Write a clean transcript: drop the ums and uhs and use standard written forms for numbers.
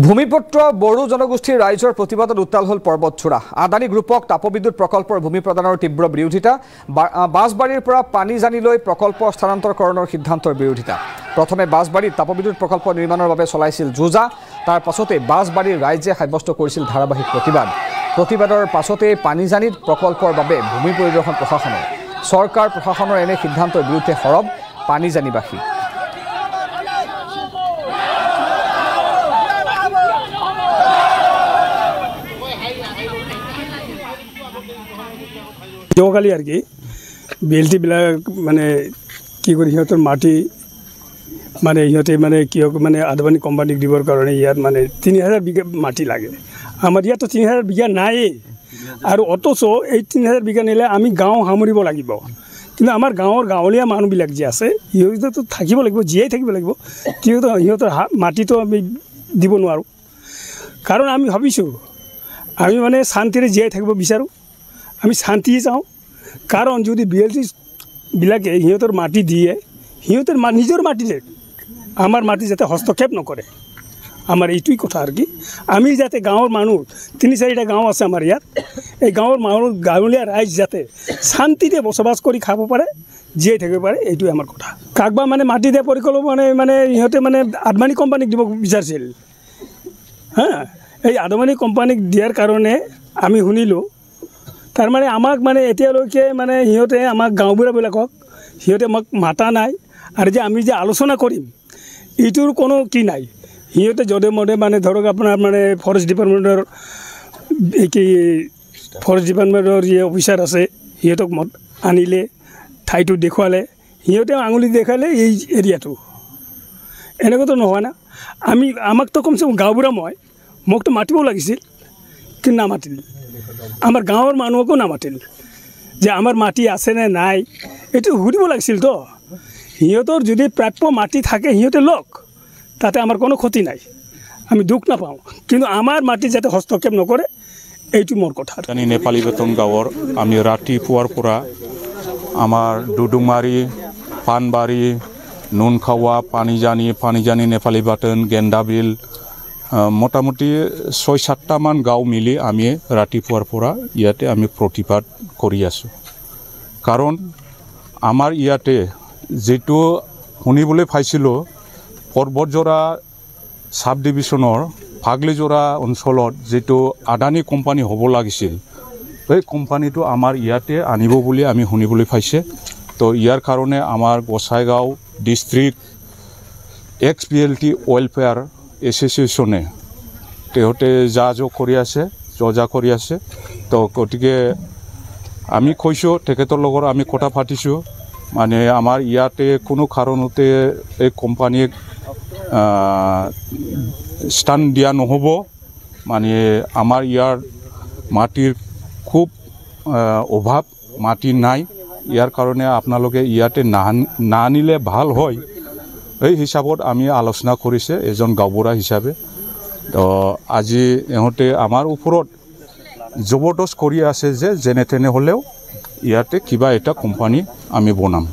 ভূমিপুত্ৰ বড়ো জনগোষ্ঠীৰ ৰাইজৰ প্ৰতিবাদত উত্তাল হল পৰ্বতচূড়া। আদানী গ্ৰুপক তাপবিদ্যুৎ প্ৰকল্পৰ ভূমি প্ৰদানৰ তীব্ৰ বিৰোধিতা। বাঁশবাৰীৰ পৰা পানীজানিলৈ প্ৰকল্প স্থানান্তৰকৰণৰ সিদ্ধান্তৰ বিৰোধিতা। প্ৰথমে বাঁশবাৰীত তাপবিদ্যুৎ প্ৰকল্প নিৰ্মাণৰ বাবে চলাইছিল যোজা। তাৰ পাছতে বাঁশবাৰীৰ ৰাইজে সাব্যস্ত কৰিছিল ধাৰাবাহিক প্ৰতিবাদ। প্ৰতিবাদৰ পাছতে পানীজানিত প্ৰকল্পৰ বাবে ভূমি পৰিদৰ্শন প্ৰশাসনৰ। চৰকাৰ প্ৰশাসনৰ এনে সিদ্ধান্তৰ বিৰুদ্ধে সৰব পানীজানিবাসী। যোৱাকালি আৰ কি বিএলটিবিলাক মানে কি কৰে সিহঁতৰ মাটি মানে সিহঁতে মানে কি মানে আদানী কোম্পানীক দিবৰ কাৰণে ইয়াত মানে 3000 বিঘা মাটি লাগে। আমাৰ ইয়াতো 3000 বিঘা নাই আৰু অথচ এই 3000 বিঘা নিলে আমি গাঁও সামৰিব লাগিব। কিন্তু আমাৰ গাঁৱৰ গাঁৱলীয়া মানুহবিলাক যে আছে সিহঁতেতো থাকিব লাগিব, জীয়াই থাকিব লাগিব। কিন্তু সিহঁতৰ মাটিটো আমি দিব নোৱাৰোঁ, কাৰণ আমি ভাবিছোঁ আমি মানে শান্তিৰে জীয়াই থাকিব বিচাৰোঁ। আমি শান্তি চাওঁ, কাৰণ যদি বিএলটিবিলাকে সিহঁতৰ মাটি দিয়ে, সিহঁতৰ নিজৰ মাটিতে আমাৰ মাটি যাতে হস্তক্ষেপ নকৰে। আমাৰ এইটোই কথা আৰ কি। আমি যাতে গাঁৱৰ মানুহ 3-4টা গাঁও আছে আমাৰ ইয়াত, এই গাঁৱৰ মানুহ গাঁৱলীয়া ৰাইজ যাতে শান্তিতে বসবাস কৰি খাব পাৰে, জীয়াই থাকিব পাৰে, এইটোই আমাৰ কথা। কাকবা মানে মাটি দিয়া পৰিকল্পনা মানে সিহঁতে মানে আদানী কোম্পানীক দিব বিচাৰিছিল। এই আদানী কোম্পানীক দিয়াৰ কাৰণে আমি শুনিলোঁ। তাৰ মানে আমাক মানে এতিয়ালৈকে মানে সিহঁতে আমাক গাঁওবুঢ়াবিলাকক সিহঁতে আমাক মাতা নাই, আৰু যে আমি যে আলোচনা কৰিম এইটোৰ কোনো কি নাই। সিহঁতে যধে মধে মানে ধৰক আপোনাৰ মানে ফৰেষ্ট ডিপাৰ্টমেণ্টৰ যে অফিচাৰ আছে সিহঁতক আনিলে, ঠাইটো দেখুৱালে, সিহঁতে আঙুলি দেখালে এই এৰিয়াটো। এনেকুৱাতো নহয় না। আমাকতো কমচে কম গাঁওবুঢ়া মোকতো মাতিব লাগিছিল, কিন্তু নামাতিল। আমাৰ গাঁৱৰ মানুহকো নামাতিল যে আমাৰ মাটি আছেনে নাই এইটো সুধিব লাগিছিল। তো সিহঁতৰ যদি প্ৰাপ্য মাটি থাকে সিহঁতে লওক, তাতে আমাৰ কোনো ক্ষতি নাই, আমি দুখ নাপাওঁ। কিন্তু আমাৰ মাটি যাতে হস্তক্ষেপ নকৰে এইটো মোৰ কথা। নেপালী বেতন গাঁৱৰ আমি ৰাতিপুৱাৰ পৰা আমাৰ দুডুমাৰী, পাণবাৰী, নুনখাৱা, পানীজানি, নেপালী বাটন, গেন্দাবিল, মোটামুটি 6-7টামান গাঁও মিলি আমি ৰাতিপুৱাৰ পৰা ইয়াতে আমি প্ৰতিবাদ কৰি আছোঁ। কাৰণ আমাৰ ইয়াতে যেটো শুনিবলৈ পাইছিলোঁ, পৰ্বতজোৰা সাব ডিভিজনৰ ফাগলিজোৰা অঞ্চলত যেটো আদানী কোম্পানী হ'ব লাগিছিল, এই কোম্পানীটো আমাৰ ইয়াতে আনিব বুলি আমি শুনিবলৈ পাইছে। তো ইয়াৰ কাৰণে আমাৰ গোসাইগাঁও ডিষ্ট্ৰিক্ট XBLT ৱেলফেয়াৰ এছ'চিয়েশ্যনে তেহঁতে যা কৰি আছে। তো গতিকে আমি কৈছোঁ, তেখেতৰ লগত আমি কথা পাতিছোঁ, মানে আমাৰ ইয়াতে কোনো কাৰণতে এই কোম্পানীক স্থান দিয়া নহ'ব। মানে আমাৰ ইয়াৰ মাটিৰ খুব অভাৱ, মাটি নাই। ইয়াৰ কাৰণে আপোনালোকে ইয়াতে নানিলে ভাল হয়, এই হিচাপত আমি আলোচনা কৰিছে এজন গাঁওবুঢ়া হিচাপে। তো আজি ইহঁতে আমাৰ ওপৰত জবৰদস্ত কৰি আছে যে যেনে তেনে হ'লেও ইয়াতে কিবা এটা কোম্পানী আমি বনাম।